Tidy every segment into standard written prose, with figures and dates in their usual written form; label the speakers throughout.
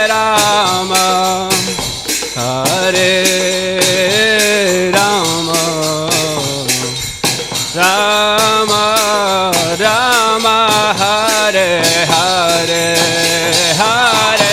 Speaker 1: Rama, Hare Rama, Rama Rama, Hare Hare, Hare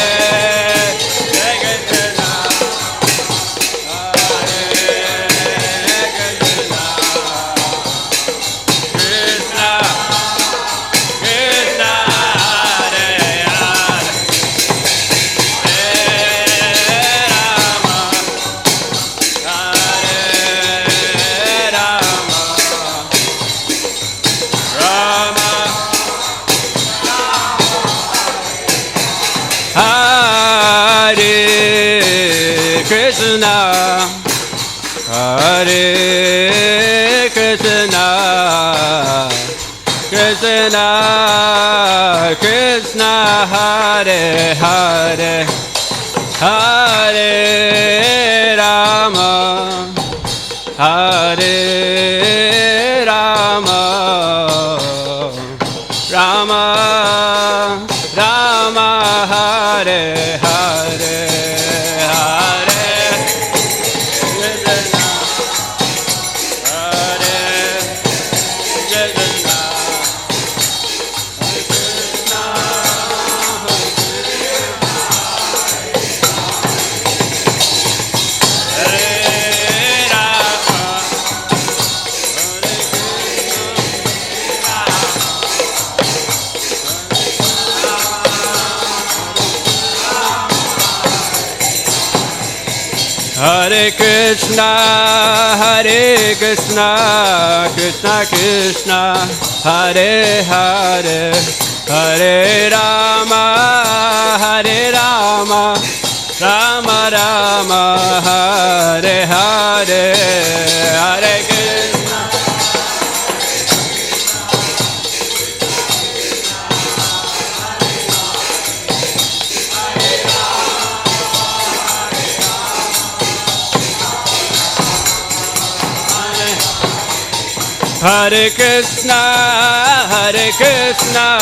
Speaker 1: Krishna, Hare Krishna, Krishna Krishna, Hare Hare, Krishna, Hare Krishna, Krishna Krishna, Hare Hare, Hare Rama, Hare Rama, Rama Rama, Hare Hare, Hare Krishna, Hare Krishna, Hare Krishna, Hare Krishna, Krishna Krishna, Hare Hare, Hare Rama, Hare Rama, Rama Rama, Hare Hare, Hare Krishna, Hare Krishna, Hare Krishna,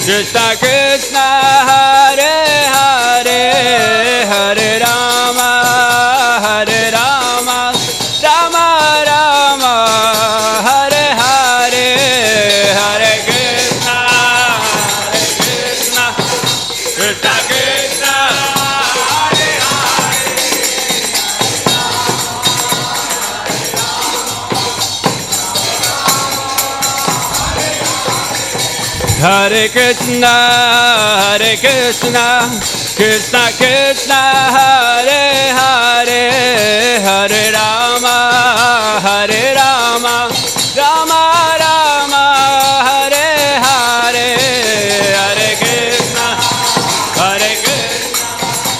Speaker 1: Krishna Krishna, Hare Hare, Hare Rama, Hare Rama, Rama Rama, Hare Hare, Hare Krishna, Hare Krishna, Krishna Krishna, Hare Hare, Hare Krishna, Hare Krishna, Krishna Krishna, Hare Hare, Hare Rama, Hare Rama, Rama Rama, Hare Hare, Hare Krishna, Hare Krishna,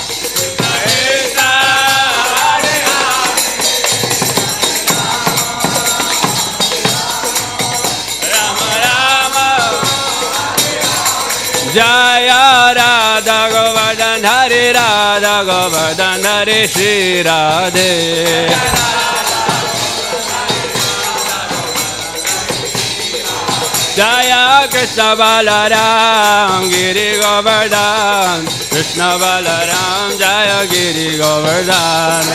Speaker 1: Krishna Krishna, Hare Hare, Rama Rama, Jaya Radha Govardhana, Hare Radha Govardhana, Hare Shri Radhe. Jaya Krishna Balaram, Giri Govardhan, Krishna Balaram, Jaya Giri Govardhan.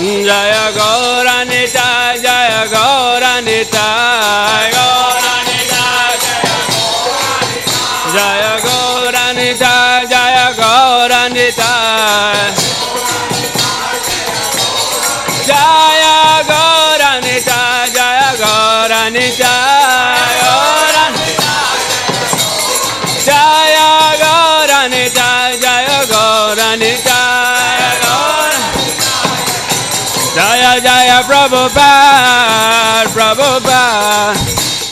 Speaker 1: Jaya Gauranita, Jaya Gauranita, Gauranita, Jaya Gauranita, Jaya Gauranita, Jaya Gauranita, Jaya Gauranita, Jaya Gauranita, Jaya Gauranita, Jaya Jaya Prabhupada, Prabhupada,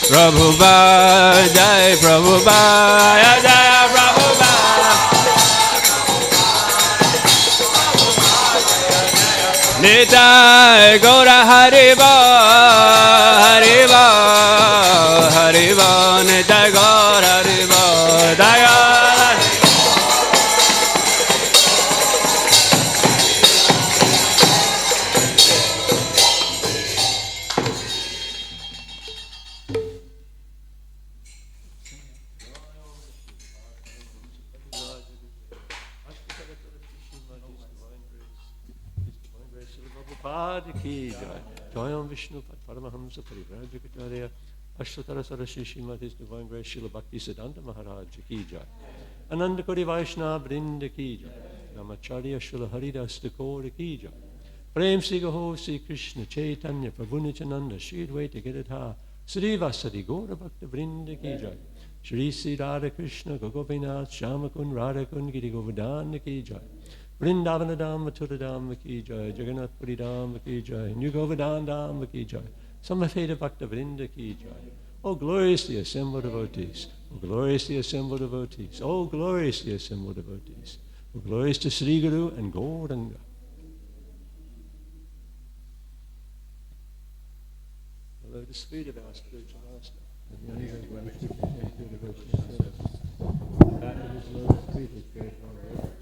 Speaker 1: Prabhupada, Jai Prabhupada, Jaya Prabhupada, Nitai Gaura Haribo, Haribo, Haribo, Nitai Gaura Haribo, Daya.
Speaker 2: Prabhupada ki jai. Jayam Vishnu Pad Paramahamsa Parivrajakatarya Ashtotara Sarashi Srimad His Divine Grace Srila Bhakti Siddhanta Maharaj ki jai. Ananda Kodi Vaishnava Brinda ki jai. Namacharya Srila Haridas Thakora ki jai. Prem Sri Gaho Sri Krishna Chaitanya Prabhu Nityananda Shri Advaita Gadadha Sri Vasadi Gaura Bhakta Vrinda ki jai. Shri Sri Radha Krishna Gopinath Shamakun Radhakun Giri Govardhana ki jai. Vrindavana Dham Mathura Dham ki jai. Jagannath Puri Dham ki jai. New Govardhana Dham ki jai. Samaveda Bhakta Vrinda ki jai. Oh, gloriously assembled devotees. Oh, gloriously assembled devotees. Oh, gloriously assembled devotees. Oh, glorious to Sri Guru and Gauranga. Hello, the speed of our spiritual master. And the only way to do devotional service. That is his low speed is great reverence.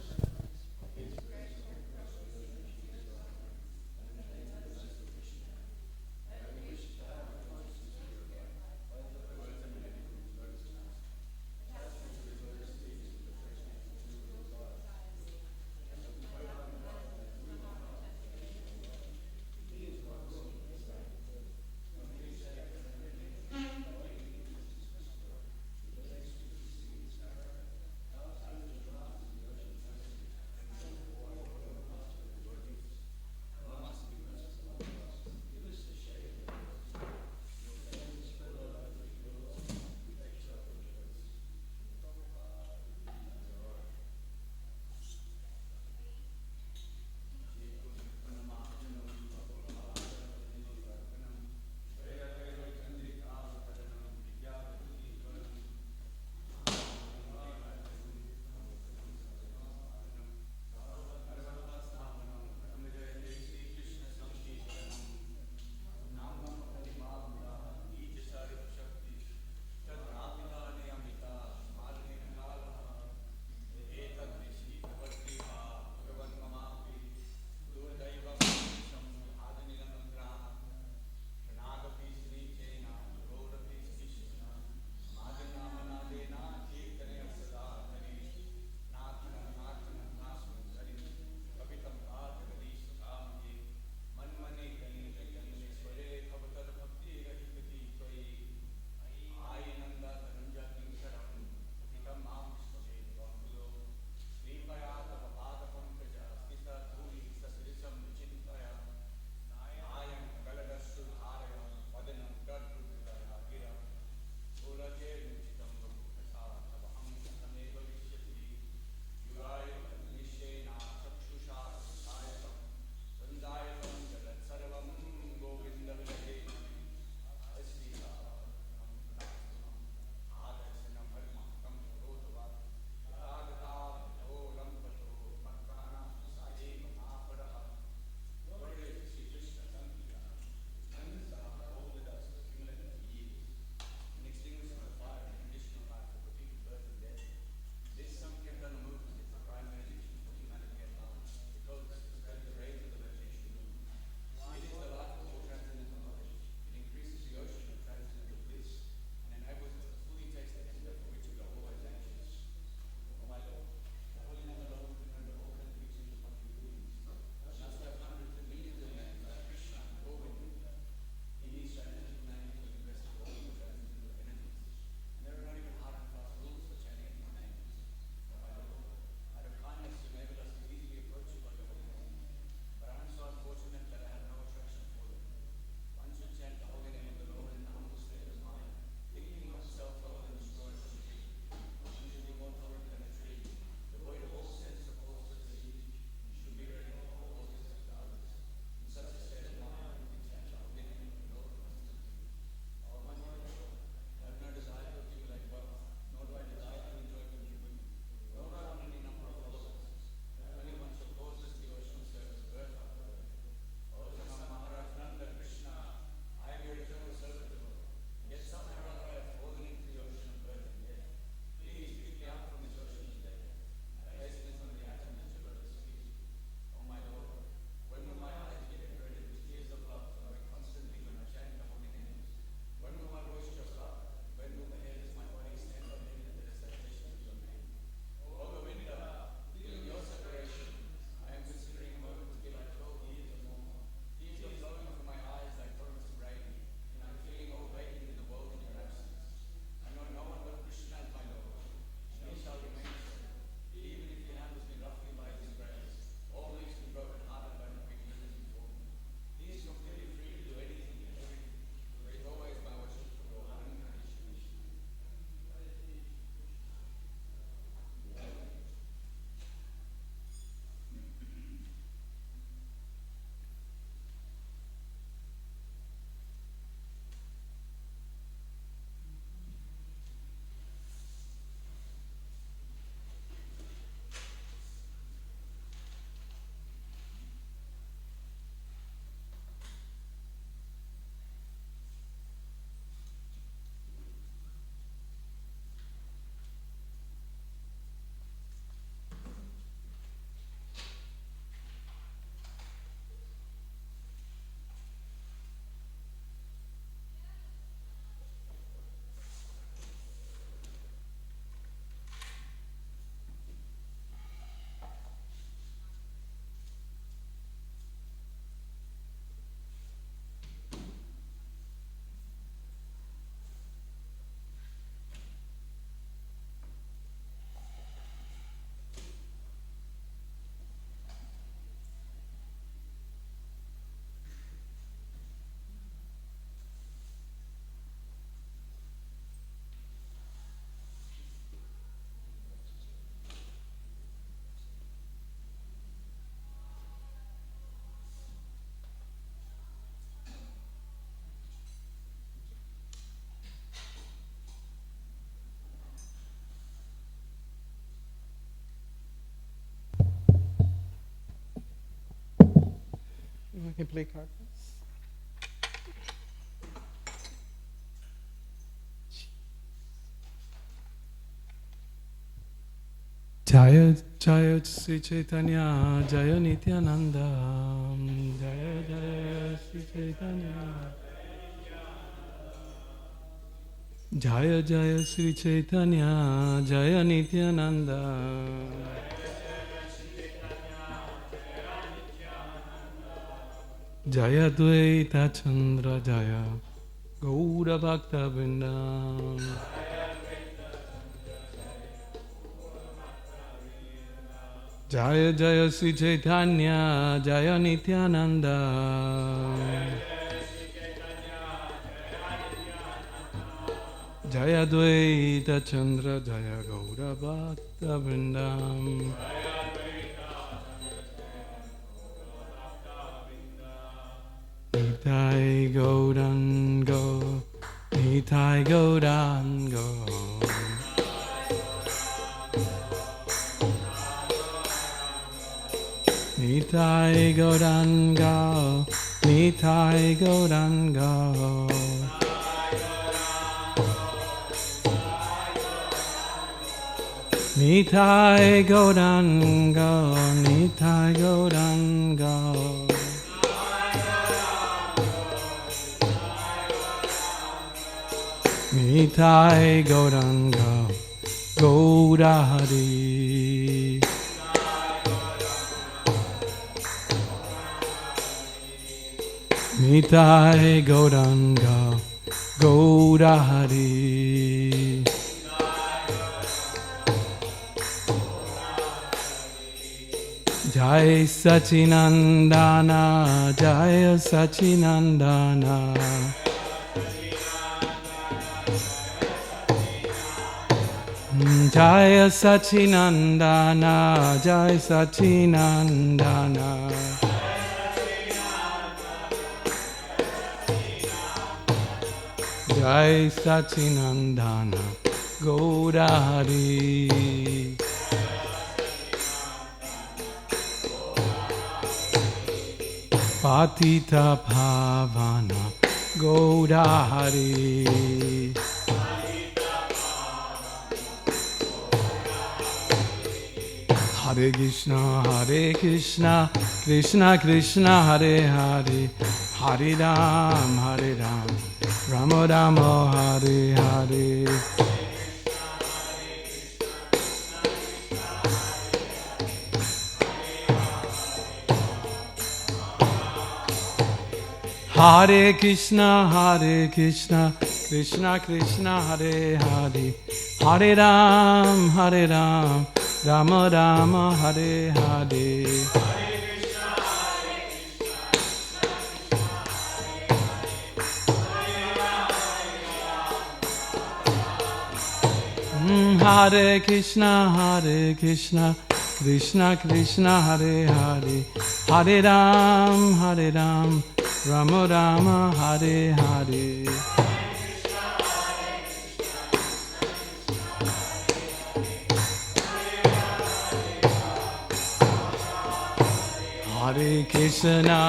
Speaker 3: can play cards. Jaya Jaya Sri Caitanya Jaya Nityananda Jaya Jaya Sri Caitanya Jaya Jaya Sri Caitanya Jaya Nityananda Jaya Dvaita Chandra Jaya Gaura Bhakta Vrinda Jaya Jaya Sri Chaitanya Jaya Nityananda Jaya Dvaita Chandra Jaya Gaura Bhakta Vrindam Nitai Gaurango Nitai Gaurango Nitai Gauranga, Nitai Gauranga. Nitai Gauranga, Nitai Gauranga. Nitai Gauranga, Gaurahari. Nitai Gauranga Gaurahari Jai Sachinandana Jai Sachinandana Jai Sachinandana Jai Sachinandana Jai Sachinandana Gaurahari Patita Bhavana Gaurahari Hare Krishna Krishna Krishna Hare Hare Hare Ram Rama Rama Hare Hare Hare Krishna Krishna Krishna Hare Hare Hare Ram Rama Rama Hare Hare Hare Krishna Krishna Krishna Hare Hare Hare Ram Rama Rama Hare Hare Hare Krishna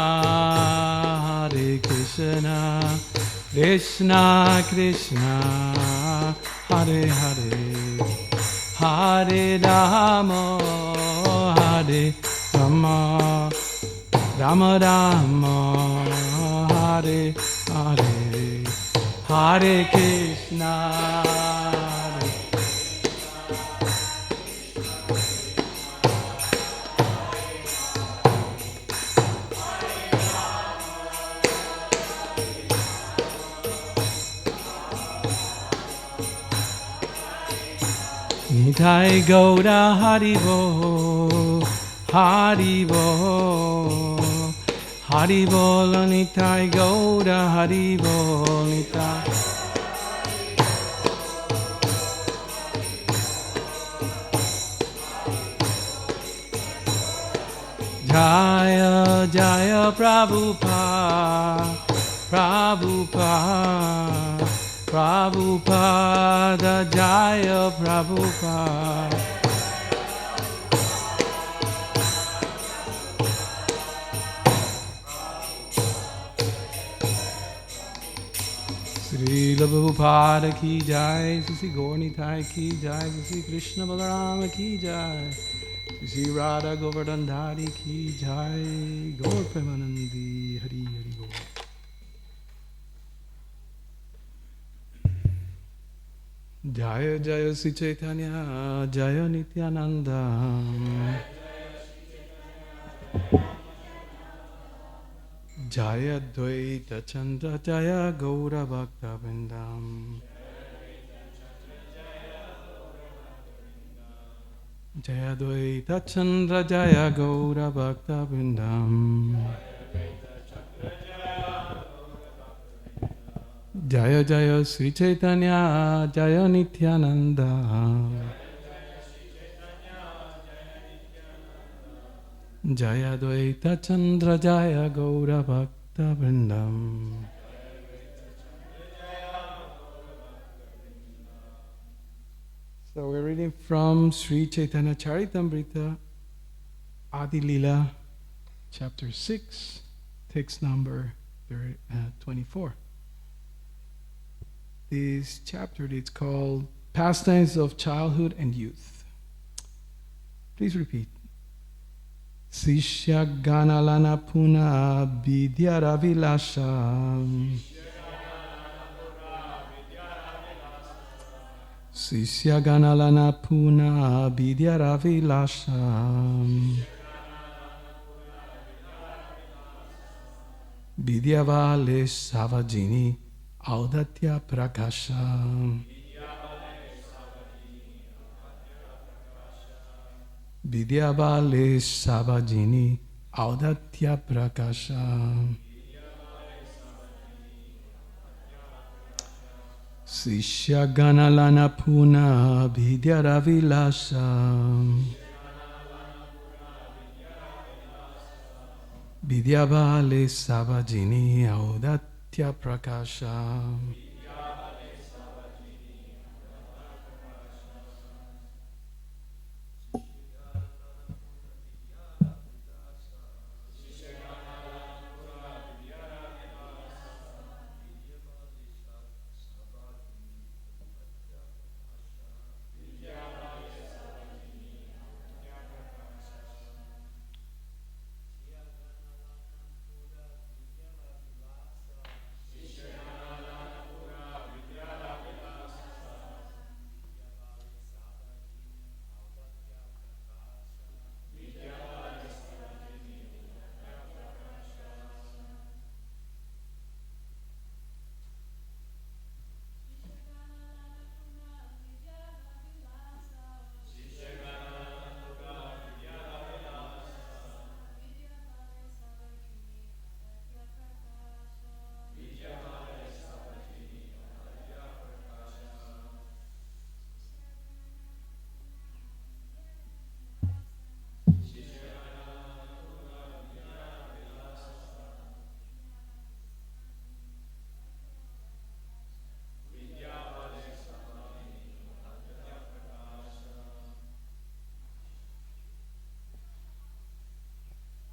Speaker 3: Krishna Krishna Hare Hare Hare Rama Rama Rama Hare Hare Hare Krishna Nitai Gaura Haribo Haribo Haribo Nitai Gaura Haribo Nitai Jaya Jaya Prabhupada Prabhupada Prabhupada Jaya Prabhupada Sri Prabhupada ki jai, Sri Gaur Nitai ki jai, Sri Krishna Balarama ki jai, Sri Radha Govardhana Dhari ki jai, Gaur Premanandi Hari Hari Gaur. Jaya Jaya Sri Caitanya, Jaya Nityananda, Jaya Dvaita Chandra, Jaya Gaura Bhakta Vrindam, Jaya Dvaita Chandra, Jaya Gaura Bhakta Vrindam, Jaya Jaya Sri Chaitanya, Jaya Nityananda, Jaya Dvaita Chandra, Jaya Gaura Bhakta Vrindam. So we're reading from Sri Chaitanya Charitamrita, Adi Lila, chapter 6, text number 24. This chapter is called Pastimes of Childhood and Youth. Please repeat. Sishya Ganalana Puna Vidyara Vilasha Sishya Ganalana Puna Vidyara Vilasha Vidyavale Savajini Audatya Prakasha Vidyavale Savajini Audatya Prakasha Sishya Ganalana Puna Vidyara Vilasa Vidyavale Savajini Audatya Prakasha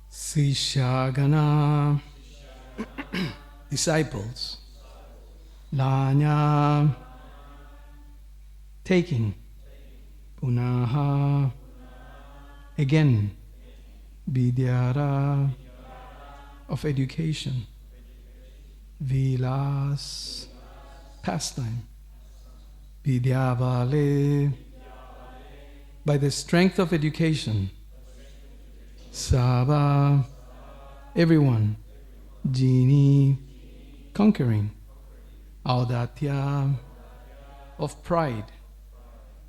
Speaker 3: Sishagana disciples Lanya taking Punaha again Vidyara of education Vilas pastime Vidyavale by the strength of education Sava, everyone. Jini, conquering. Audatya, of pride.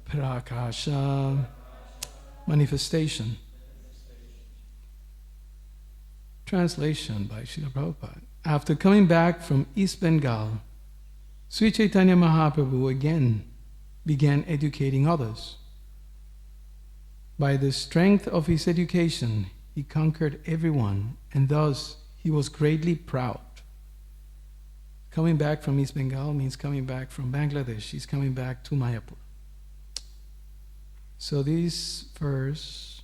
Speaker 3: Prakasha, manifestation. Translation by Srila Prabhupada. After coming back from East Bengal, Sri Chaitanya Mahaprabhu again began educating others. By the strength of his education, he conquered everyone, and thus he was greatly proud. Coming back from East Bengal means coming back from Bangladesh. He's coming back to Mayapur. So this verse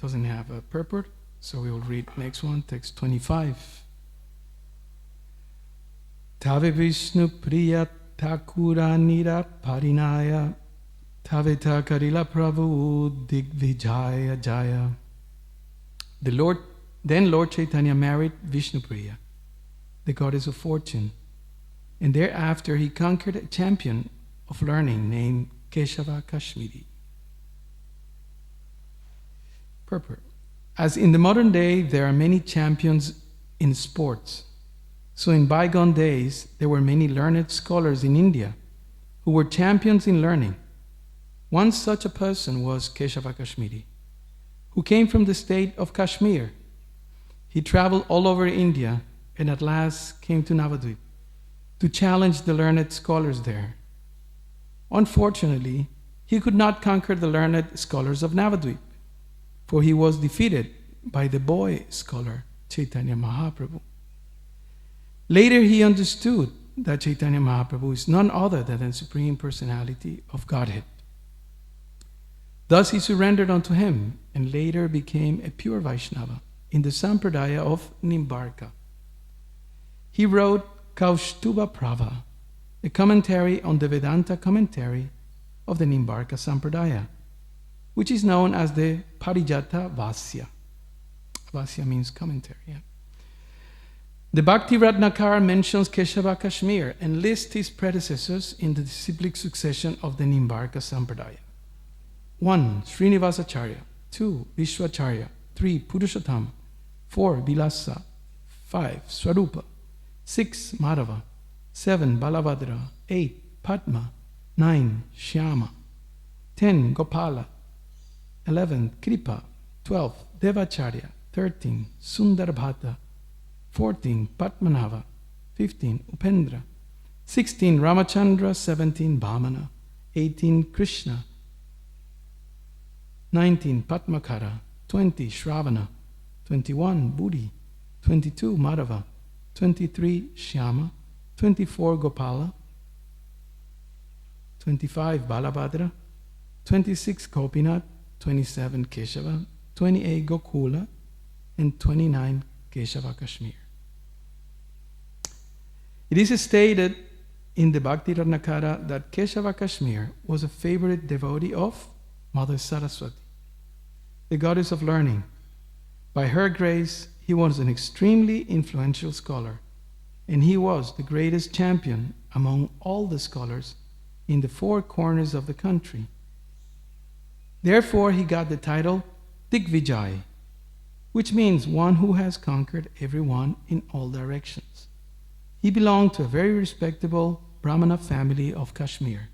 Speaker 3: doesn't have a purport, so we will read next one, text 25. Tave Vishnu Priya Thakuranira Parinaya Taveta Karila Prabhu Digvijaya Jaya. Then Lord Chaitanya married Vishnu Priya, the goddess of fortune, and thereafter he conquered a champion of learning named Keshava Kashmiri. Purport. As in the modern day there are many champions in sports, so in bygone days there were many learned scholars in India who were champions in learning. One such a person was Keshava Kashmiri, who came from the state of Kashmir. He traveled all over India and at last came to Navadvip to challenge the learned scholars there. Unfortunately, he could not conquer the learned scholars of Navadvip, for he was defeated by the boy scholar Chaitanya Mahaprabhu. Later he understood that Chaitanya Mahaprabhu is none other than the Supreme Personality of Godhead. Thus he surrendered unto him and later became a pure Vaishnava in the Sampradaya of Nimbarka. He wrote Kaustuba Prava, a commentary on the Vedanta commentary of the Nimbarka Sampradaya, which is known as the Parijata Vasya. Vasya means commentary. Yeah. The Bhakti Ratnakar mentions Keshava Kashmir and lists his predecessors in the disciplic succession of the Nimbarka Sampradaya. 1. Srinivasacharya. 2. Vishwacharya. 3. Purushottam. 4. Vilasa. 5. Swarupa. 6. Madhava. 7. Balabhadra. 8. Padma. 9. Shyama. 10. Gopala. 11. Kripa. 12. Devacharya. 13. Sundarbhata. 14. Padmanabha. 15. Upendra. 16. Ramachandra. 17. Bhamana. 18. Krishna. 19. Padmakara. 20. Shravana. 21. Buddhi. 22. Madhava. 23. Shyama. 24. Gopala. 25. Balabhadra. 26. Gopinath. 27. Keshava. 28. Gokula. And 29. Keshava Kashmir. It is stated in the Bhakti Ratnakara that Keshava Kashmir was a favorite devotee of Mother Saraswati, the goddess of learning. By her grace, he was an extremely influential scholar, and he was the greatest champion among all the scholars in the four corners of the country. Therefore, he got the title Digvijay, which means one who has conquered everyone in all directions. He belonged to a very respectable Brahmana family of Kashmir.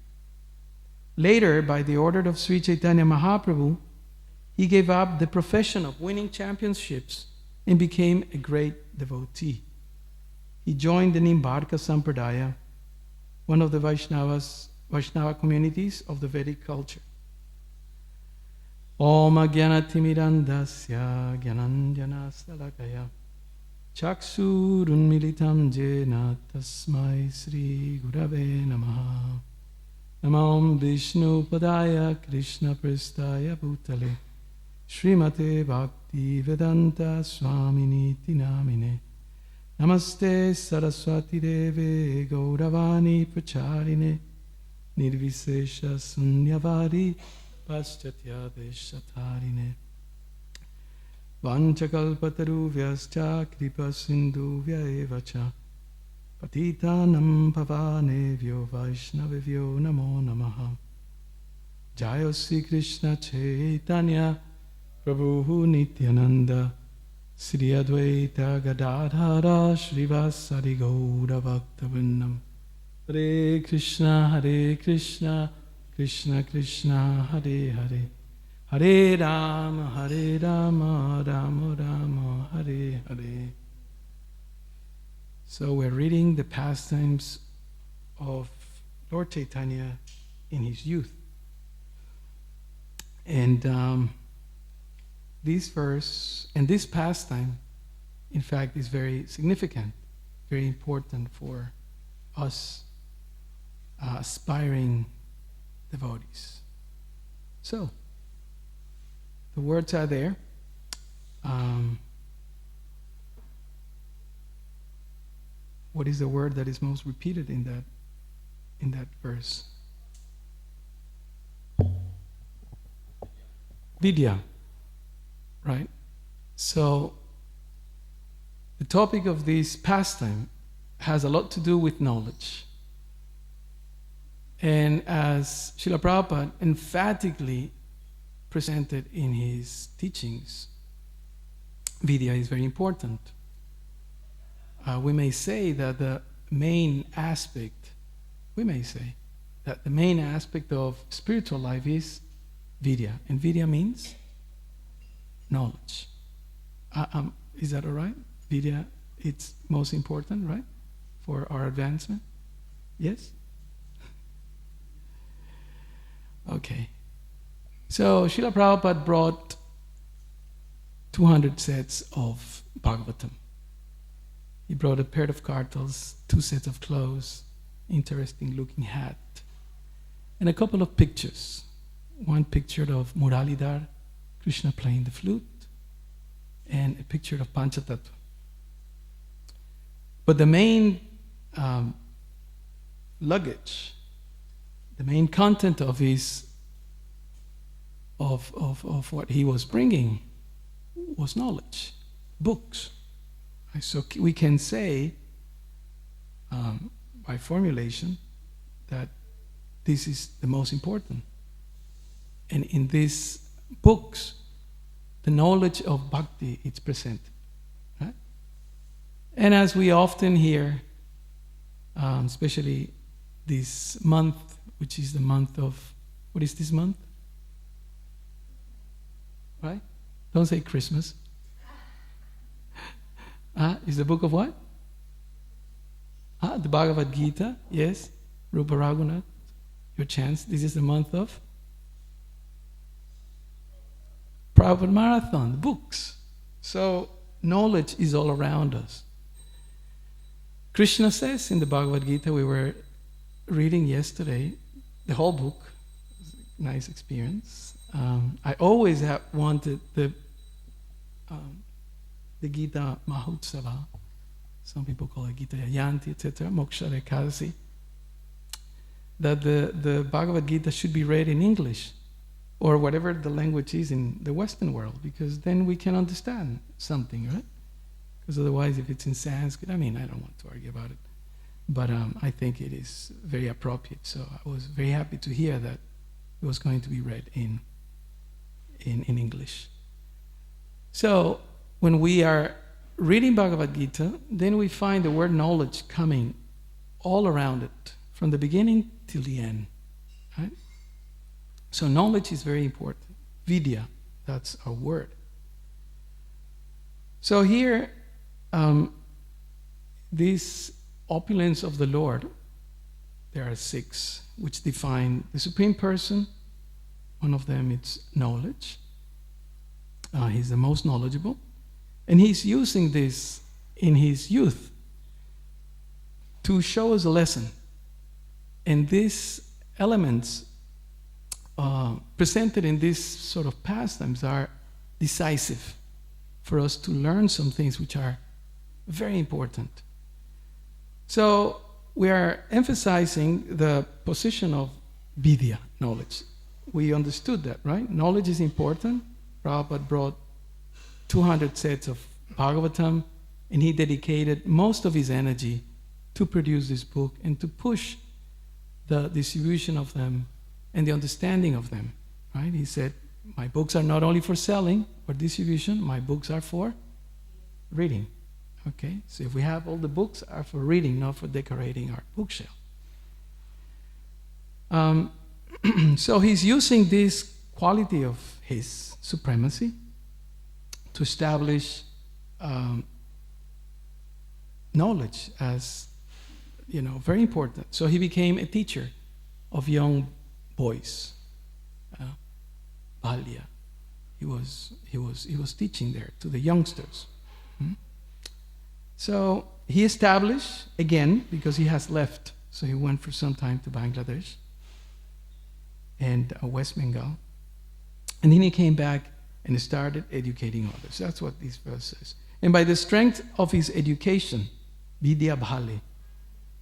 Speaker 3: Later, by the order of Sri Chaitanya Mahaprabhu, he gave up the profession of winning championships and became a great devotee. He joined the Nimbarka Sampradaya, one of the Vaishnava communities of the Vedic culture. Om Agyanatimirandasya Gyananjana Stalakaya Chaksurunmilitam Jena Tasmai Sri Gurave Namaha Namam Vishnu Padaya Krishna Prestaya Bhutale Srimate Bhakti Vedanta Swaminiti Namine Namaste Saraswati Deve Gauravani Pracharine Nirvisesha Sunyavari Paschatya Deshatarine Vanchakalpataruvhyascha Kripa Sindhuvya Evacha Patitanam Pavanevyo Vaishnavivyo Namo Namaha Jaya Sri Krishna Chaitanya Prabhu Nityananda Sri Advaita Gadadhara Srivasari Gaura Bhaktavrinnam Hare Krishna Krishna Krishna Hare Hare Hare Rama Rama Rama Hare Hare. So we're reading the pastimes of Lord Chaitanya in his youth. And this verse and this pastime, in fact, is very significant, very important for us aspiring devotees. So, the words are there. what is the word that is most repeated in that verse? Vidya, right? So the topic of this pastime has a lot to do with knowledge. And as Srila Prabhupada emphatically presented in his teachings, Vidya is very important. We may say that the main aspect of spiritual life is Vidya. And Vidya means knowledge. Is that all right? Vidya, it's most important, right? For our advancement? Yes? Okay. So Srila Prabhupada brought 200 sets of Bhagavatam. He brought a pair of kartals, 2 sets of clothes, interesting looking hat, and a couple of pictures. One picture of Muralidhar, Krishna playing the flute, and a picture of Panchatattva. But the main luggage, the main content of what he was bringing was knowledge, books. So we can say, by formulation, that this is the most important. And in these books, the knowledge of bhakti is present. Right? And as we often hear, especially this month, which is the month of, what is this month? Right? Don't say Christmas. Is the book of what? The Bhagavad Gita, yes. Rupa Raghunath, your chance. This is the month of Prabhupada Marathon, the books. So knowledge is all around us. Krishna says in the Bhagavad Gita, we were reading yesterday, the whole book. Nice experience. I always have wanted the Gita Mahotsava, some people call it Gita Yanti, etc., Moksha Ekadasi, that the Bhagavad Gita should be read in English or whatever the language is in the Western world, because then we can understand something, right? Because otherwise, if it's in Sanskrit, I don't want to argue about it, but I think it is very appropriate. So I was very happy to hear that it was going to be read in English. So when we are reading Bhagavad Gita, then we find the word knowledge coming all around it, from the beginning till the end. Right? So knowledge is very important. Vidya, that's our word. So here, this opulence of the Lord, there are 6, which define the Supreme Person. One of them is knowledge. He's the most knowledgeable. And he's using this in his youth to show us a lesson. And these elements presented in this sort of pastimes are decisive for us to learn some things which are very important. So we are emphasizing the position of Vidya, knowledge. We understood that, right? Knowledge is important. Prabhupada brought 200 sets of Bhagavatam, and he dedicated most of his energy to produce this book and to push the distribution of them and the understanding of them, right? He said, my books are not only for selling or distribution, my books are for reading. Okay, so if we have all the books are for reading, not for decorating our bookshelf. So he's using this quality of his supremacy to establish knowledge as, very important. So he became a teacher of young boys, Balya. He was teaching there to the youngsters. So he established, again, because he has left, so he went for some time to Bangladesh and West Bengal. And then he came back and started educating others. That's what this verse says. And by the strength of his education, Vidya Bhale.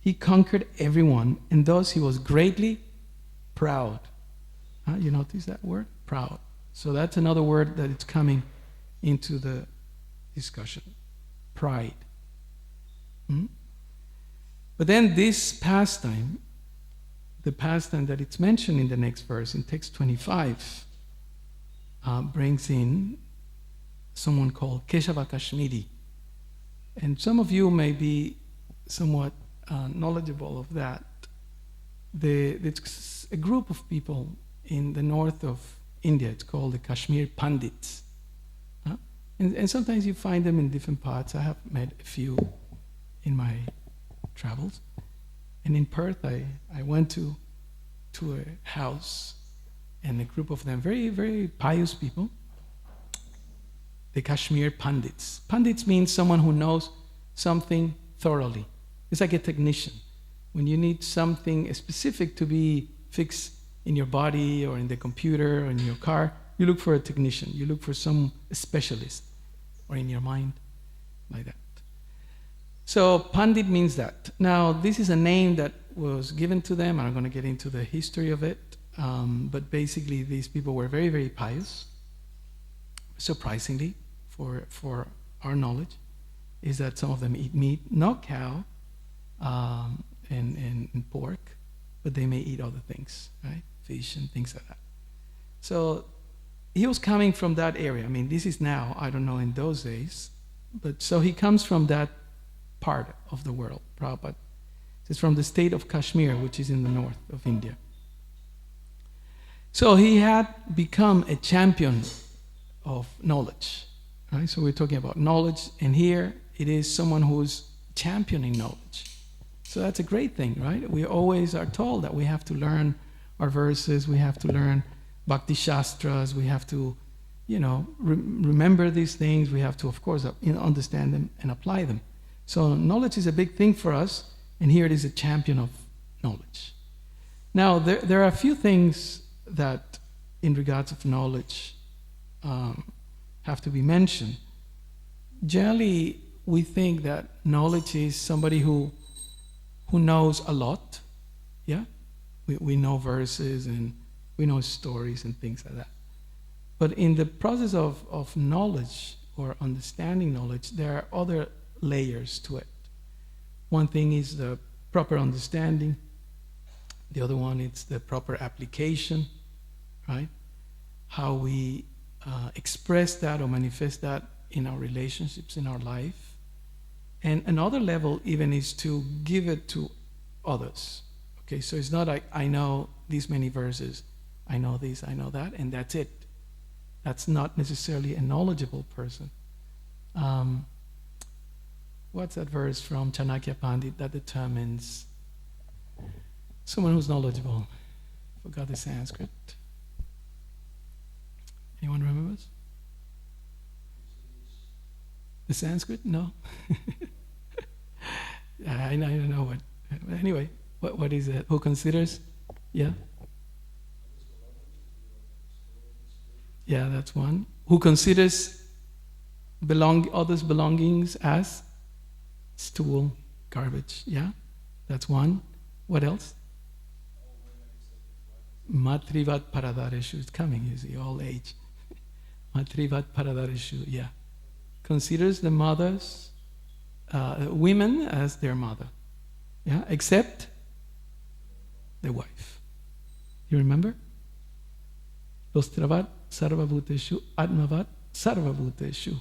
Speaker 3: He conquered everyone, and thus he was greatly proud. You notice that word? Proud. So that's another word that is coming into the discussion. Pride. But then this pastime, the pastime that it's mentioned in the next verse, in text 25, brings in someone called Keshava Kashmiri. And some of you may be somewhat knowledgeable of that. It's a group of people in the north of India. It's called the Kashmir Pandits. And sometimes you find them in different parts. I have met a few in my travels. And in Perth, I went to a house, and a group of them, very, very pious people, the Kashmir Pandits. Pandits means someone who knows something thoroughly. It's like a technician. When you need something specific to be fixed in your body or in the computer or in your car, you look for a technician. You look for some specialist, or in your mind, like that. So Pandit means that. Now, this is a name that was given to them. I'm going to get into the history of it. But basically, these people were very, very pious. Surprisingly, for our knowledge, is that some of them eat meat, not cow and pork, but they may eat other things, right? Fish and things like that. So he was coming from that area. I mean, this is now, I don't know in those days, but so he comes from that part of the world. Prabhupada is from the state of Kashmir, which is in the north of India. So he had become a champion of knowledge. Right? So we're talking about knowledge, and here it is someone who's championing knowledge. So that's a great thing, right? We always are told that we have to learn our verses, we have to learn Bhakti Shastras, we have to, remember these things, we have to, of course, understand them and apply them. So knowledge is a big thing for us, and here it is a champion of knowledge. Now, there are a few things that, in regards of knowledge, have to be mentioned. Generally, we think that knowledge is somebody who knows a lot. Yeah, we know verses and we know stories and things like that. But in the process of knowledge or understanding knowledge, there are other layers to it. One thing is the proper understanding. The other one is the proper application, right? How we express that or manifest that in our relationships, in our life. And another level even is to give it to others. Okay, so it's not like I know these many verses, I know this, I know that, and that's it. That's not necessarily a knowledgeable person. What's that verse from Chanakya Pandit that determines someone who's knowledgeable? Forgot the Sanskrit. Anyone remembers? The Sanskrit? No. I don't know what. Anyway, what is it? Who considers? Yeah. Yeah, that's one. Who considers others' belongings as stool, garbage? Yeah, that's one. What else? Matrivat Paradareshu is coming. You see, all age. Matrivat Paradareshu. Yeah. Considers the mothers, women as their mother, yeah, except the wife. You remember? Dostravat sarvabhuteshu atmavat sarvabhuteshu.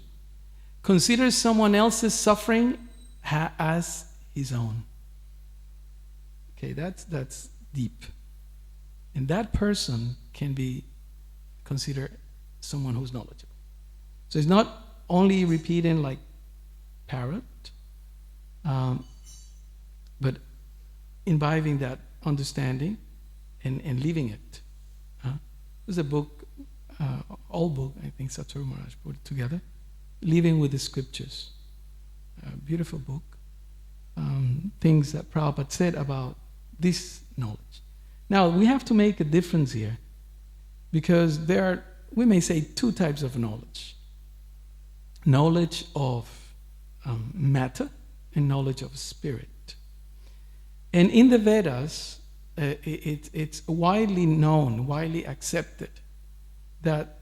Speaker 3: Considers someone else's suffering as his own. Okay, that's deep. And that person can be considered someone who's knowledgeable. So it's not only repeating like parrot, but imbibing that understanding and living it. There's a book, old book, I think Satsuru Maharaj put it together, Living with the Scriptures. A beautiful book. Things that Prabhupada said about this knowledge. Now, we have to make a difference here, because there are, we may say, two types of knowledge. Knowledge of matter, and knowledge of spirit. And in the Vedas, it's widely known, widely accepted, that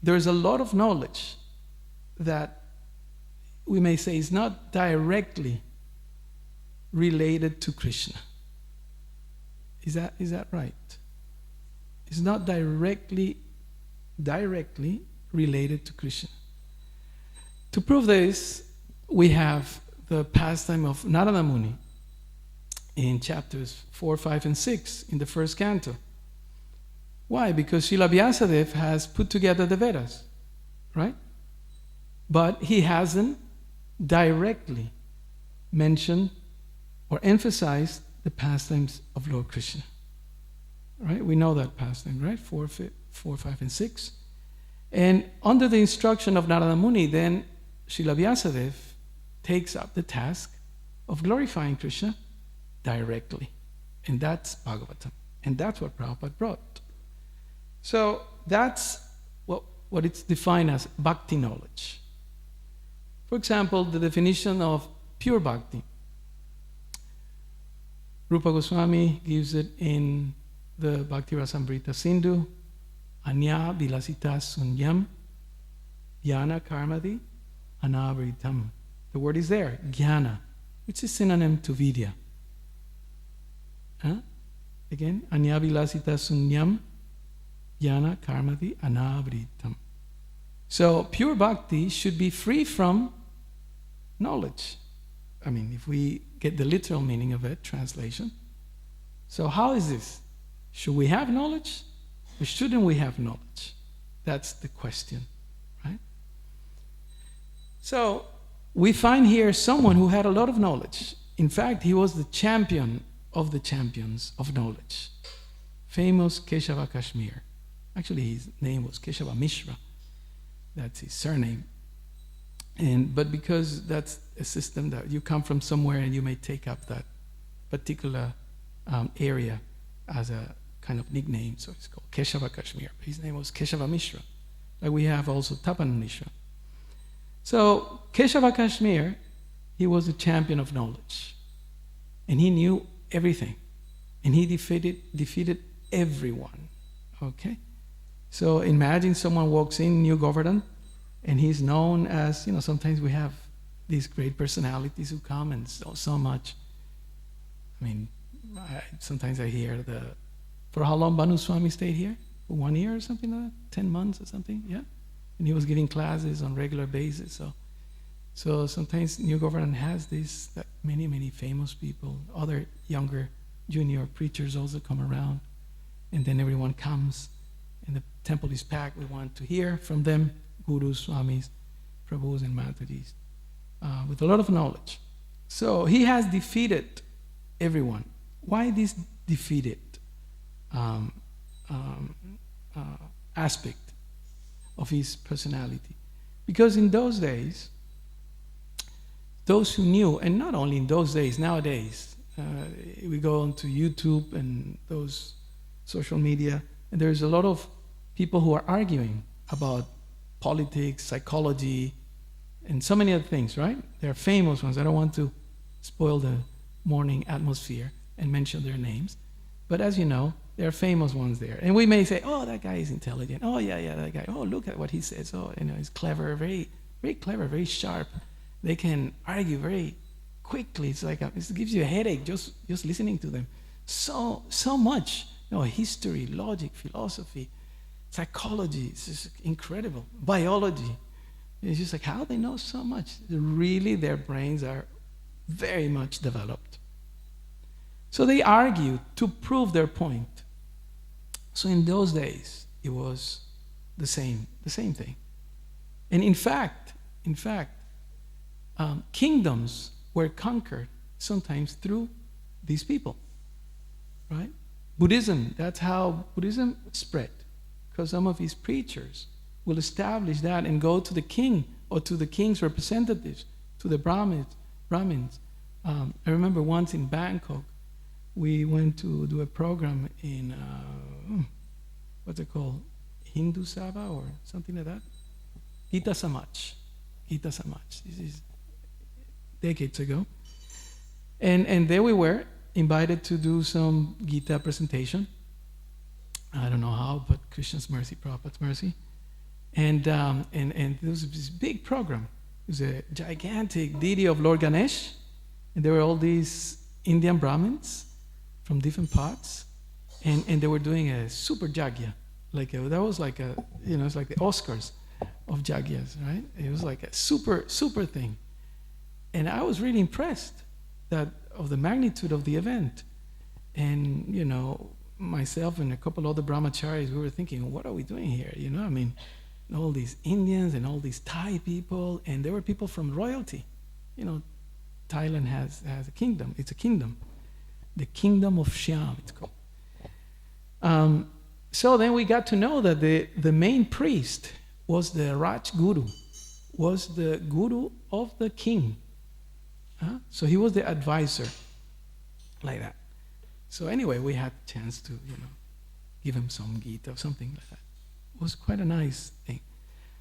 Speaker 3: there's a lot of knowledge that we may say is not directly related to Krishna. Is that right? It's not directly related to Krishna. To prove this, we have the pastime of Narada Muni in chapters 4, 5, and 6 in the first canto. Why? Because Srila Vyasadeva has put together the Vedas, right? But he hasn't directly mentioned or emphasized the pastimes of Lord Krishna. Right? We know that pastime, right? 4, 5, and 6. And under the instruction of Narada Muni, then Srila Vyasadeva takes up the task of glorifying Krishna directly. And that's Bhagavatam. And that's what Prabhupada brought. So that's what it's defined as bhakti knowledge. For example, the definition of pure bhakti. Rupa Goswami gives it in the Bhakti Rasamrita Sindhu, Anya Vilasita Sunyam, Jnana Karmadi, Anavritam. The word is there, Jnana, which is synonym to Vidya. Again, Anya Vilasita Sunyam, Jnana Karmadi, Anavritam. So, pure bhakti should be free from knowledge. I mean, if we get the literal meaning of it, translation. So how is this? Should we have knowledge or shouldn't we have knowledge? That's the question, right? So we find here someone who had a lot of knowledge. In fact, he was the champion of the champions of knowledge. Famous Keshava Kashmir. Actually, his name was Keshava Mishra. That's his surname. But because that's a system that you come from somewhere and you may take up that particular area as a kind of nickname, so it's called Keshava Kashmir. His name was Keshava Mishra. Like we have also Tapan Mishra. So Keshava Kashmir, he was a champion of knowledge. And he knew everything. And he defeated everyone. Okay? So imagine someone walks in New Govardhana, and he's known as, sometimes we have these great personalities who come and so much. I mean, sometimes I hear for how long Banu Swami stayed here? For 1 year or something like that? 10 months or something, yeah? And he was giving classes on regular basis. So sometimes New Govardhana has that many, many famous people, other younger junior preachers also come around. And then everyone comes, and the temple is packed. We want to hear from them, Gurus, Swamis, Prabhus, and Matajis, with a lot of knowledge. So he has defeated everyone. Why this defeated aspect of his personality? Because in those days, those who knew, and not only in those days, nowadays, we go onto YouTube and those social media, and there's a lot of people who are arguing about politics, psychology, and so many other things, right? There are famous ones. I don't want to spoil the morning atmosphere and mention their names. But as you know, there are famous ones there. And we may say, oh, that guy is intelligent. Oh, yeah, that guy. Oh, look at what he says. Oh, he's clever, very, very clever, very sharp. They can argue very quickly. It's like, it gives you a headache just listening to them. So much. History, logic, philosophy, psychology. It's just incredible. Biology. It's just like, how they know so much? Really, their brains are very much developed. So they argue to prove their point. So in those days, it was the same thing. And in fact, kingdoms were conquered sometimes through these people, right? Buddhism, that's how Buddhism spread, because some of his preachers will establish that and go to the king or to the king's representatives, to the Brahmins. I remember once in Bangkok, we went to do a program in, what's it called? Hindu Sabha or something like that? Gita Samaj. This is decades ago. And there we were, invited to do some Gita presentation. I don't know how, but Krishna's mercy, Prabhupada's mercy. And there was this big program. It was a gigantic deity of Lord Ganesh. And there were all these Indian Brahmins from different parts. And they were doing a super jagya. That was like it's like the Oscars of jagyas, right? It was like a super, super thing. And I was really impressed of the magnitude of the event. And, myself and a couple other brahmacharis, we were thinking, what are we doing here? All these Indians and all these Thai people, and there were people from royalty. Thailand has a kingdom. It's a kingdom. The kingdom of Shyam, it's called. So then we got to know that the main priest was the Raj Guru, was the guru of the king. So he was the advisor, like that. So anyway, we had a chance to, give him some Gita or something like that. It was quite a nice thing.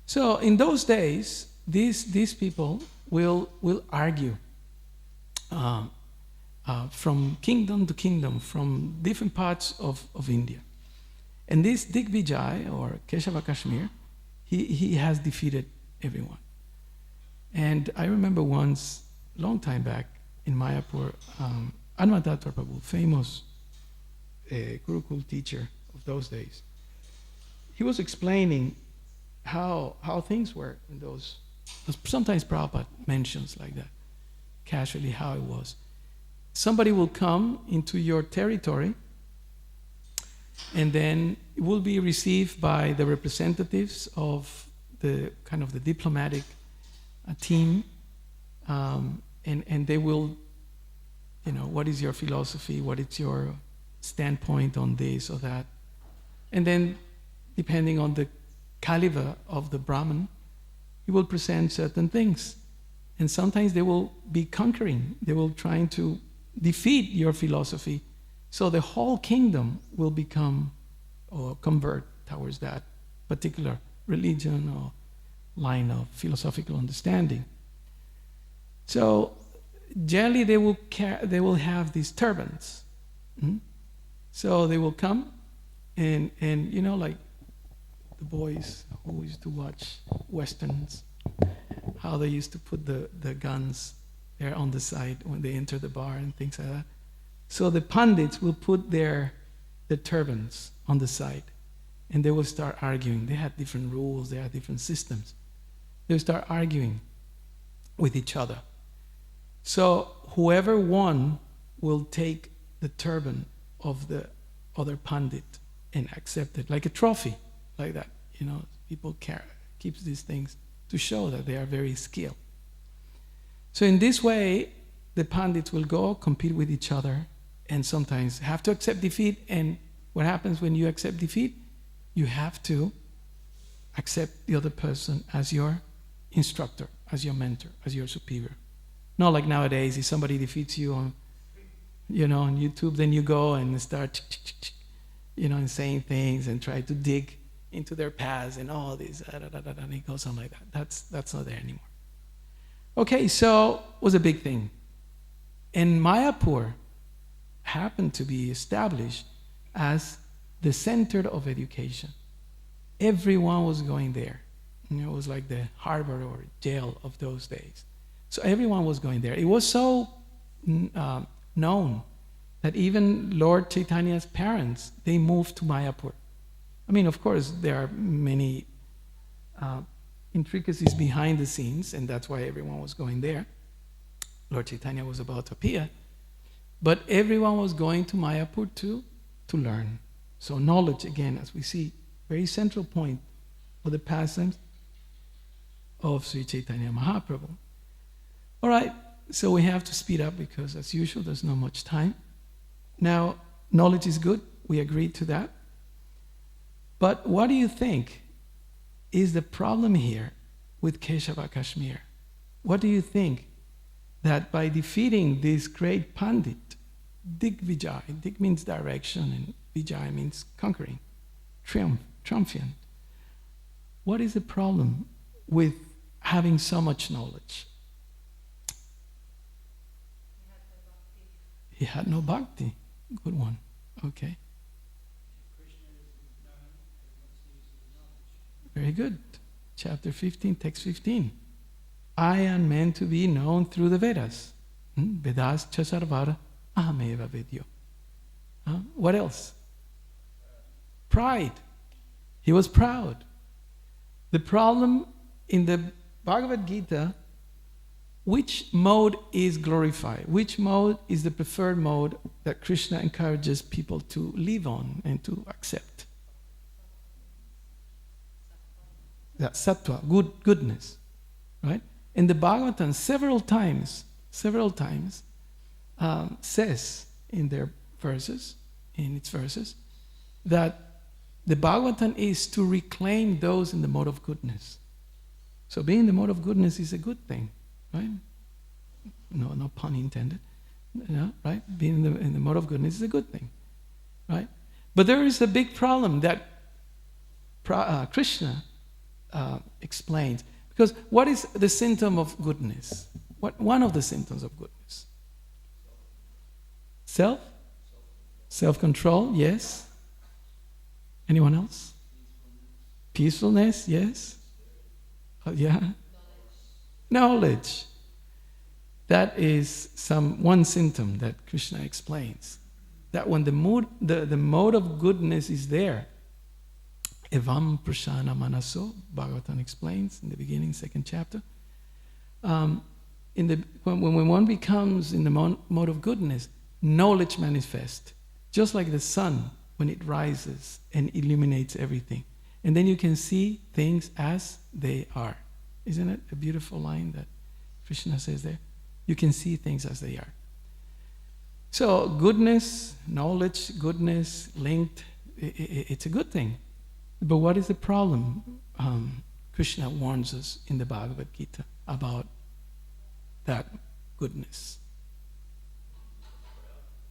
Speaker 3: So in those days, these people will argue from kingdom to kingdom, from different parts of India. And this Digvijay, or Keshava Kashmir, he has defeated everyone. And I remember once, long time back, in Mayapur, Anvadatta Prabhu, famous Gurukul teacher of those days, he was explaining how things were in those. Sometimes Prabhupada mentions like that, casually how it was. Somebody will come into your territory, and then it will be received by the representatives of the kind of the diplomatic team, and they will, what is your philosophy, what is your standpoint on this or that. And then, depending on the caliber of the Brahmin, he will present certain things. And sometimes they will be conquering, they will trying to defeat your philosophy, so the whole kingdom will become or convert towards that particular religion or line of philosophical understanding. So generally they will have these turbans. So they will come and like the boys who used to watch westerns, how they used to put the guns there on the side when they enter the bar and things like that. So the pundits will put the turbans on the side, and they will start arguing. They had different rules, they had different systems. They will start arguing with each other. So whoever won will take the turban of the other pundit and accept it like a trophy, like that. People keeps these things to show that they are very skilled. So in this way, the pundits will go compete with each other, and sometimes have to accept defeat. And what happens when you accept defeat? You have to accept the other person as your instructor, as your mentor, as your superior. Not like nowadays, if somebody defeats you on YouTube, then you go and start, and saying things and try to dig into their past and all this, and it goes on like that. That's not there anymore. Okay, so it was a big thing. And Mayapur happened to be established as the center of education. Everyone was going there. It was like the harbor or jail of those days. So everyone was going there. It was so known that even Lord Chaitanya's parents, they moved to Mayapur. I mean, of course, there are many intricacies behind the scenes, and that's why everyone was going there. Lord Chaitanya was about to appear. But everyone was going to Mayapur to learn. So knowledge, again, as we see, very central point of the pastimes of Sri Chaitanya Mahaprabhu. All right, so we have to speed up because, as usual, there's not much time. Now, knowledge is good. We agreed to that. But what do you think is the problem here with Keshava Kashmir? What do you think that by defeating this great Pandit, Digvijay, Dig means direction and Vijay means conquering, triumphant. What is the problem with having so much knowledge? He had no bhakti. Good one. Okay. Very good. Chapter 15, text 15. I am meant to be known through the Vedas. Vedas cha sarvara ahameva vidyo. What else? Pride. He was proud. The problem in the Bhagavad Gita, which mode is glorified? Which mode is the preferred mode that Krishna encourages people to live on and to accept? That sattva, goodness, right? And the Bhagavatam several times says in its verses, that the Bhagavatam is to reclaim those in the mode of goodness. So being in the mode of goodness is a good thing, right? No pun intended, right? Being in the mode of goodness is a good thing, right? But there is a big problem that Krishna explains. Because what is the symptom of goodness? One of the symptoms of goodness? Self-control, yes. Anyone else? Peacefulness, yes. Yeah. Knowledge. That is one symptom that Krishna explains. That when the mode of goodness is there, Evam prashana manaso, Bhagavatam explains in the beginning, 2nd chapter. When one becomes in the mode of goodness, knowledge manifests. Just like the sun, when it rises and illuminates everything. And then you can see things as they are. Isn't it a beautiful line that Krishna says there? You can see things as they are. So goodness, knowledge, goodness, linked, it's a good thing. But what is the problem? Krishna warns us in the Bhagavad Gita about that goodness.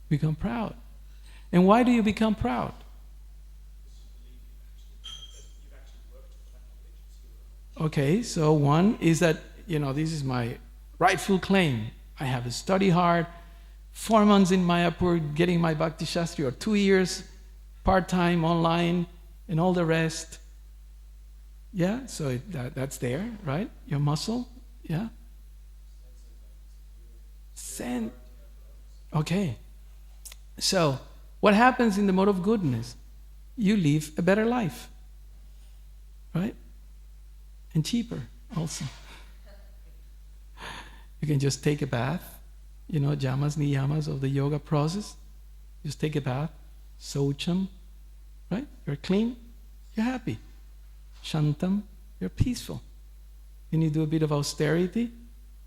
Speaker 3: Become proud. And why do you become proud? Okay, so one is that, this is my rightful claim. I have studied hard, 4 months in Mayapur getting my Bhakti Shastri, or 2 years part-time online, and all the rest. Yeah, so that's there, right? Your muscle, yeah? Okay. So, what happens in the mode of goodness? You live a better life, right? And cheaper also. You can just take a bath, yamas, niyamas of the yoga process. Just take a bath, socham, right? You're clean, you're happy. Shantam, you're peaceful. Then you do a bit of austerity,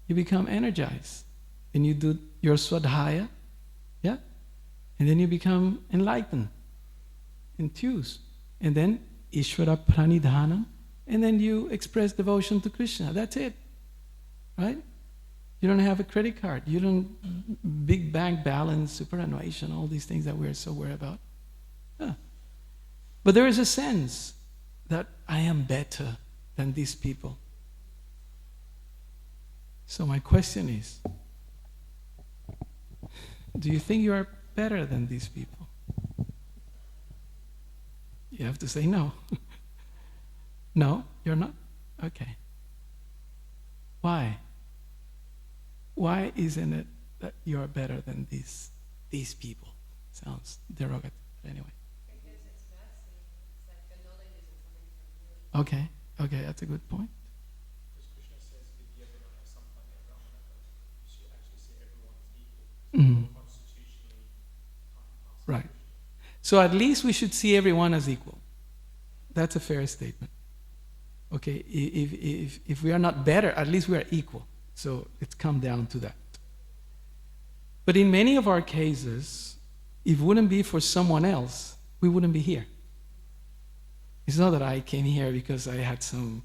Speaker 3: you become energized. Then you do your swadhyaya, yeah? And then you become enlightened, enthused. And then Ishvara Pranidhanam, and then you express devotion to Krishna. That's it, right? You don't have a credit card. You don't big bank balance, superannuation, all these things that we're so worried about. Yeah. But there is a sense that I am better than these people. So my question is, do you think you are better than these people? You have to say no. No, you're not? Okay. Why? Why isn't it that you're better than these people? Sounds derogatory, but anyway.
Speaker 4: Because it's messy. It's like the knowledge isn't coming from you.
Speaker 3: Okay, that's a good point.
Speaker 5: Because Krishna says, Vidyavana sampanya brahmana, you should actually see everyone as equal.
Speaker 3: Mm.
Speaker 5: Constitutionally,
Speaker 3: Right. So at least we should see everyone as equal. That's a fair statement. Okay, if we are not better, at least we are equal. So it's come down to that. But in many of our cases, if it wouldn't be for someone else, we wouldn't be here. It's not that I came here because I had some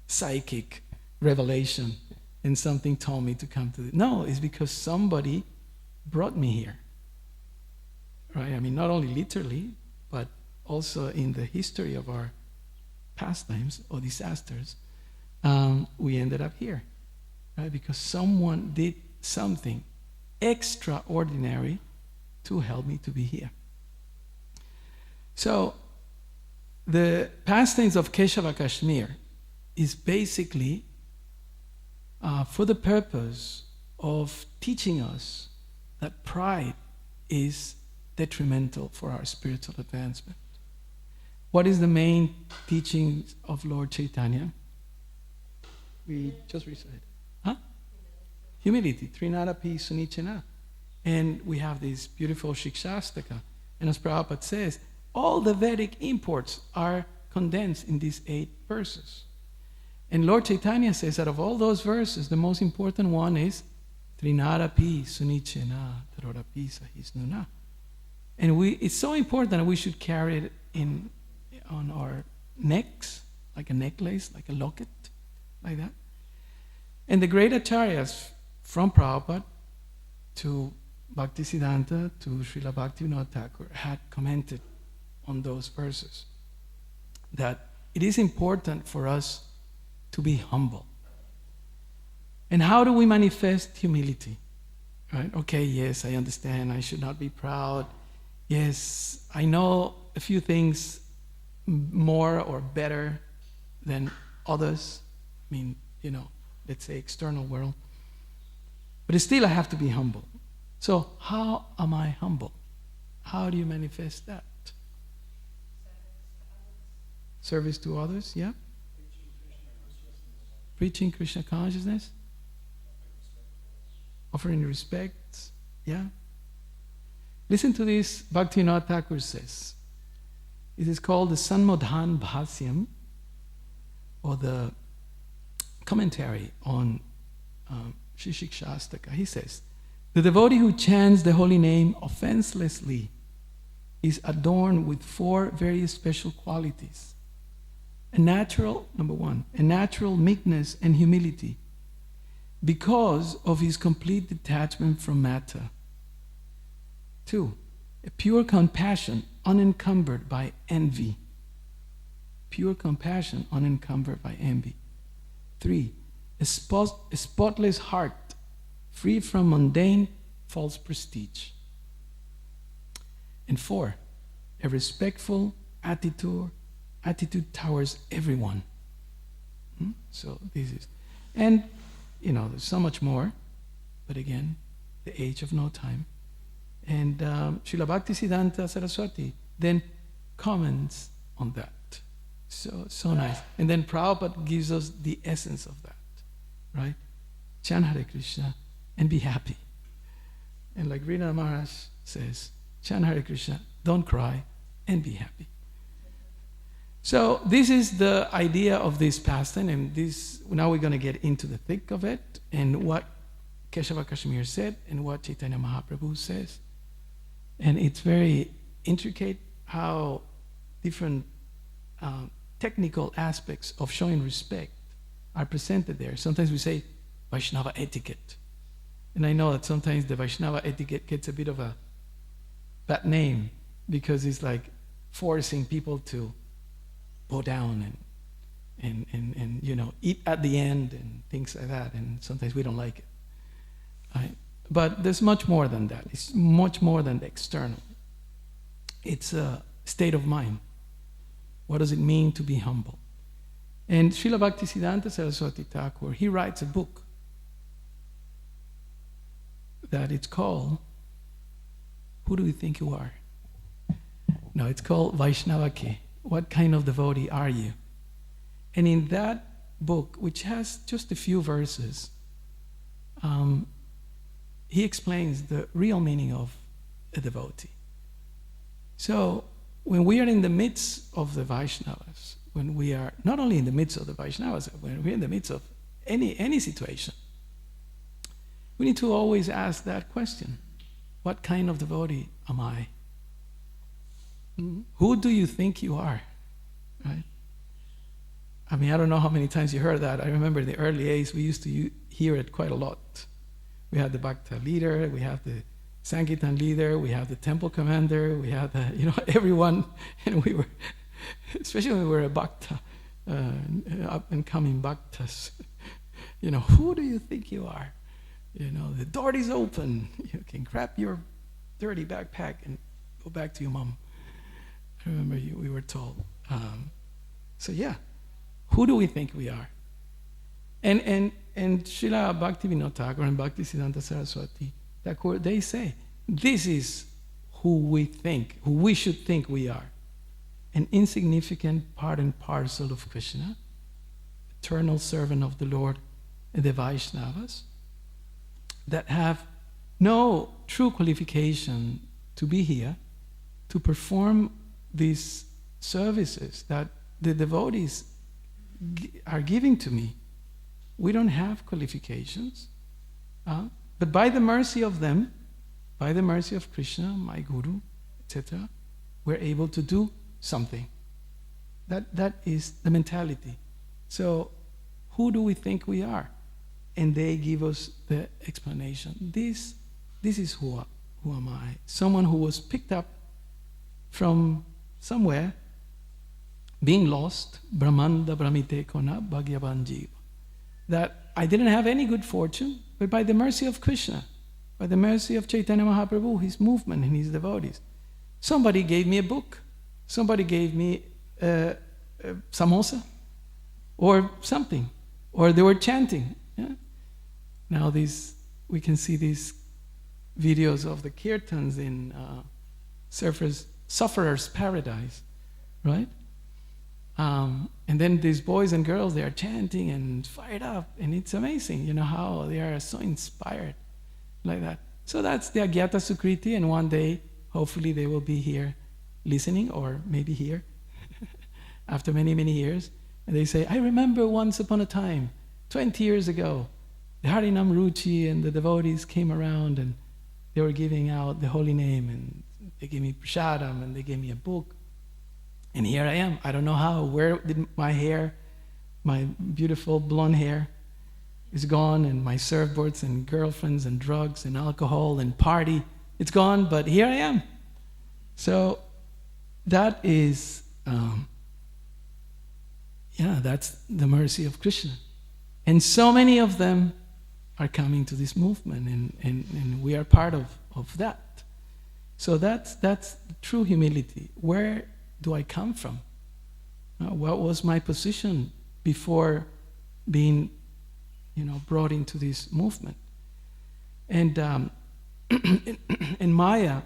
Speaker 3: psychic revelation and something told me to come to this. No, it's because somebody brought me here. Right? I mean, not only literally, but also in the history of our pastimes or disasters, we ended up here. Right? Because someone did something extraordinary to help me to be here. So, the pastimes of Keshava Kashmir is basically for the purpose of teaching us that pride is detrimental for our spiritual advancement. What is the main teaching of Lord Chaitanya? We just recited. Huh? Humility. Trinadapi Sunichena. And we have this beautiful Shikshastaka. And as Prabhupada says, all the Vedic imports are condensed in these 8 verses. And Lord Chaitanya says that of all those verses, the most important one is Trinadapi Sunichena Tarodapi Sahisnuna. And it's so important that we should carry it on our necks, like a necklace, like a locket, like that. And the great acharyas from Prabhupada to Bhaktisiddhanta to Srila Bhaktivinoda Thakur had commented on those verses, that it is important for us to be humble. And how do we manifest humility? Right? Okay, yes, I understand, I should not be proud. Yes, I know a few things more or better than others. I mean, let's say external world. But still I have to be humble. So how am I humble? How do you manifest that? Service to others, yeah? Preaching Krishna consciousness. Offering respect, yeah? Listen to this, Bhaktivinoda Thakur says. It is called the Sanmodhan Bhasyam, or the commentary on Shikshastaka. He says, the devotee who chants the holy name offenselessly is adorned with 4 very special qualities. Number 1, a natural meekness and humility because of his complete detachment from matter. 2, a pure compassion unencumbered by envy. Pure compassion unencumbered by envy. 3, a spotless heart free from mundane false prestige. And 4, a respectful attitude towards everyone. So this is, and there's so much more, but again, the age of no time. And Srila Bhaktisiddhanta Saraswati then comments on that. So nice. And then Prabhupada gives us the essence of that, right? Chant Hare Krishna and be happy. And like Rina Maharaj says, chant Hare Krishna, don't cry, and be happy. So this is the idea of this pastime, and now we're going to get into the thick of it, and what Keshava Kashmir said, and what Chaitanya Mahaprabhu says. And it's very intricate how different technical aspects of showing respect are presented there. Sometimes we say Vaishnava etiquette. And I know that sometimes the Vaishnava etiquette gets a bit of a bad name because it's like forcing people to bow down and eat at the end and things like that. And sometimes we don't like it. Right? But there's much more than that. It's much more than the external. It's a state of mind. What does it mean to be humble? And Srila Bhaktisiddhanta Saraswati Thakur, he writes a book that it's called, Who Do You Think You Are? No, it's called Vaishnavake. What kind of devotee are you? And in that book, which has just a few verses, he explains the real meaning of a devotee. So when we are in the midst of the Vaishnavas, when we are not only in the midst of the Vaishnavas, when we're in the midst of any situation, we need to always ask that question. What kind of devotee am I? Who do you think you are? Right? I mean, I don't know how many times you heard that. I remember in the early days, we used to hear it quite a lot. We had the Bhakta leader, we have the Sankirtan leader, we have the temple commander, we have the, everyone, and we were, especially when we were a Bhakta, up and coming Bhaktas, who do you think you are? The door is open. You can grab your dirty backpack and go back to your mom. I remember we were told. So yeah, who do we think we are? And Srila Bhaktivinoda Thakur and Bhaktisiddhanta Saraswati Thakur, they say, this is who we should think we are. An insignificant part and parcel of Krishna, eternal servant of the Lord and the Vaishnavas, that have no true qualification to be here, to perform these services that the devotees are giving to me. We don't have qualifications, but by the mercy of them, by the mercy of Krishna, my Guru, etc., we're able to do something. That is the mentality. So, who do we think we are? And they give us the explanation. This is who am I? Someone who was picked up from somewhere, being lost, Brahmanda Brahmite Kona Bhagyavan Jiva. That I didn't have any good fortune, but by the mercy of Krishna, by the mercy of Chaitanya Mahaprabhu, his movement and his devotees, somebody gave me a book, somebody gave me samosa, or something, or they were chanting. Yeah? Now we can see these videos of the kirtans in Sufferer's Paradise, right? And then these boys and girls, they are chanting and fired up, and it's amazing, how they are so inspired like that. So that's the Agyata Sukriti, and one day, hopefully they will be here listening, or maybe here, after many, many years. And they say, I remember once upon a time, 20 years ago, the Harinam Ruchi and the devotees came around and they were giving out the holy name, and they gave me prasadam, and they gave me a book. And here I am. I don't know how. Where did my hair, my beautiful blonde hair, is gone, and my surfboards and girlfriends and drugs and alcohol and party, it's gone, but here I am. So that is, that's the mercy of Krishna. And so many of them are coming to this movement, and we are part of that. So that's true humility. Where do I come from? What was my position before being, brought into this movement? And and Maya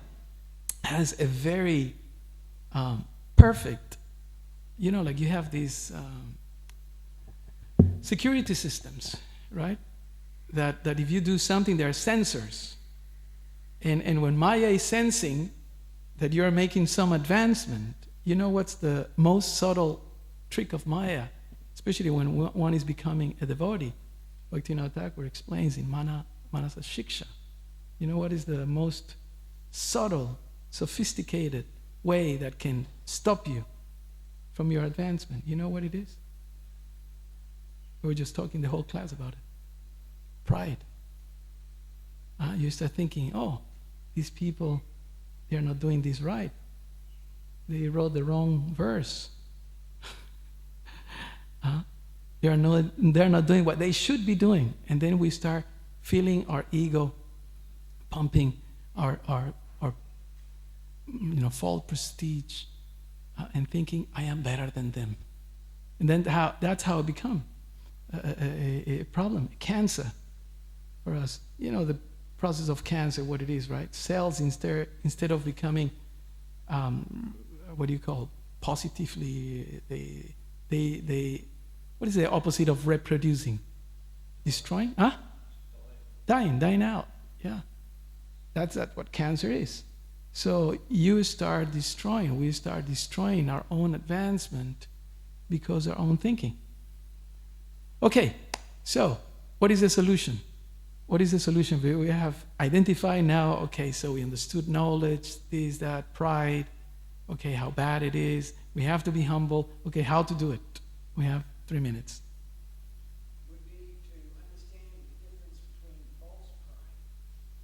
Speaker 3: has a very perfect, like you have these security systems, right? That if you do something, there are sensors. And when Maya is sensing that you're making some advancement, what's the most subtle trick of Maya, especially when one is becoming a devotee? Bhaktivinoda Thakur explains in Manasa Shiksha. What is the most subtle, sophisticated way that can stop you from your advancement? You know what it is? We were just talking the whole class about it. Pride. You start thinking, these people, they're not doing this right. They wrote the wrong verse. They're not doing what they should be doing. And then we start feeling our ego pumping our false prestige, and thinking, I am better than them. And then that's how it becomes a problem, a cancer for us. The process of cancer, what it is, right? Cells, instead of becoming, positively, they what is the opposite of reproducing? Destroying? Dying out. Yeah. That's what cancer is. So we start destroying our own advancement because of our own thinking. Okay, so what is the solution? What is the solution? We have identified now, okay, so we understood knowledge, this, that, pride, okay, how bad it is. We have to be humble. Okay, how to do it? We have 3 minutes.
Speaker 6: Would be to understand the difference between false pride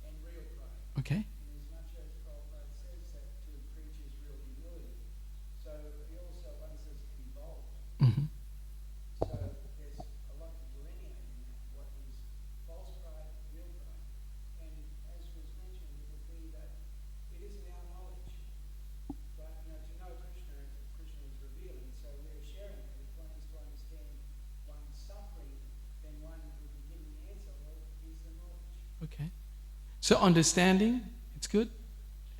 Speaker 6: and real pride.
Speaker 3: Okay.
Speaker 6: And as much as Prabhupada says that to preach is real humility, so he also wants us to be bold.
Speaker 3: Mm-hmm.
Speaker 6: So there's a lot to delineate in that. What is false pride, real pride?
Speaker 3: So understanding, it's good.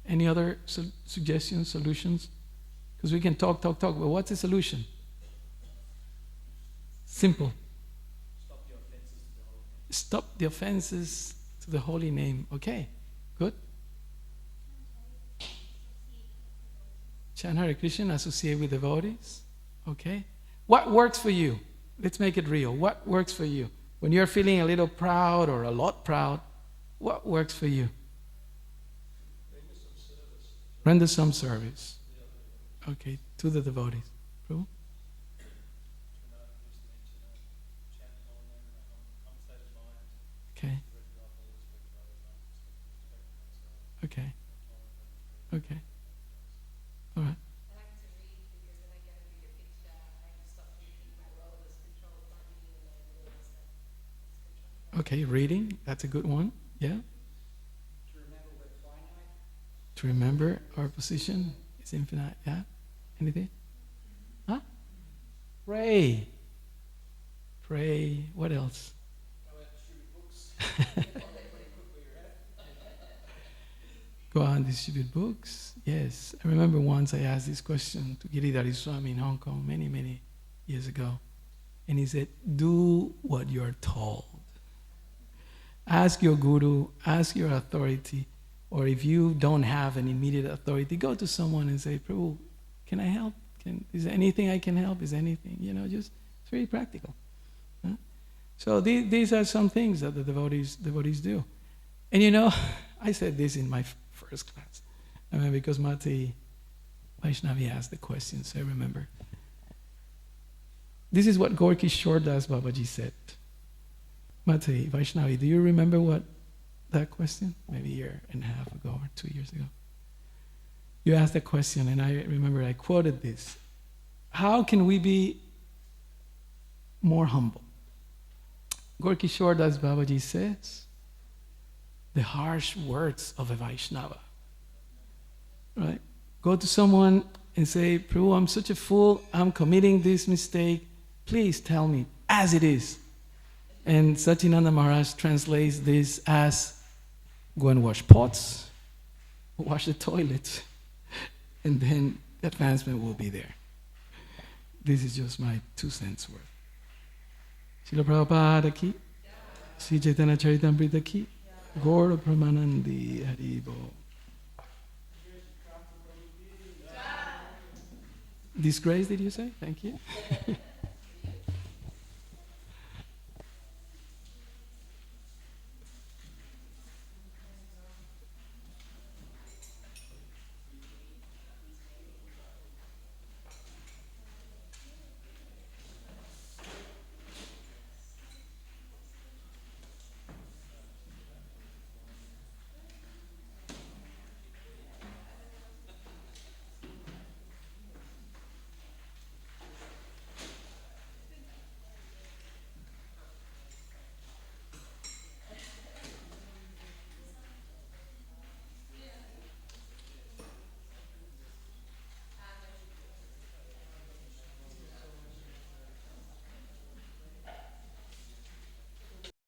Speaker 3: Any other suggestions, solutions? Because we can talk, but what's the solution? Simple. Stop the offenses to the holy name. Okay, good. Chant Hare Krishna, associate with devotees. Okay. What works for you? Let's make it real. What works for you? When you're feeling a little proud or a lot proud, what works for you? Render some service. Okay, to the devotees. Prabhu? Okay. Okay. Okay. All right.
Speaker 4: I like to read because then I get a bigger picture. I stop thinking my role is controlled by me and I realize that it's controlled by
Speaker 3: Okay, reading. That's a good one. Yeah.
Speaker 6: To remember we're finite.
Speaker 3: To remember our position is infinite. Yeah. Anything? Huh? Pray. Pray. What else? Go out and distribute books. Yes. I remember once I asked this question to Giridhari Swami in Hong Kong many years ago. And he said, do what you're told. Ask your guru, ask your authority, or if you don't have an immediate authority, go to someone and say, Prabhu, can I help? Is there anything I can help? Is there anything? Just it's very practical. Huh? So these are some things that the devotees do. And I said this in my first class. I mean, because Mati Vaishnavi asked the question, so I remember. This is what Gorky Shordas Babaji said. Mati Vaishnavi, do you remember what that question? Maybe a year and a half ago or 2 years ago. You asked a question, and I remember I quoted this. How can we be more humble? Gorky Shordas Babaji says, the harsh words of a Vaishnava. Right? Go to someone and say, Prabhu, I'm such a fool, I'm committing this mistake. Please tell me as it is. And Satyananda Maharaj translates this as, go and wash pots, wash the toilet, and then the advancement will be there. This is just my 2 cents worth. Srila Prabhupada ki, Sri Caitanya Caritamrita ki, Gaura Pramanandi Haribo. Disgrace, did you say? Thank you.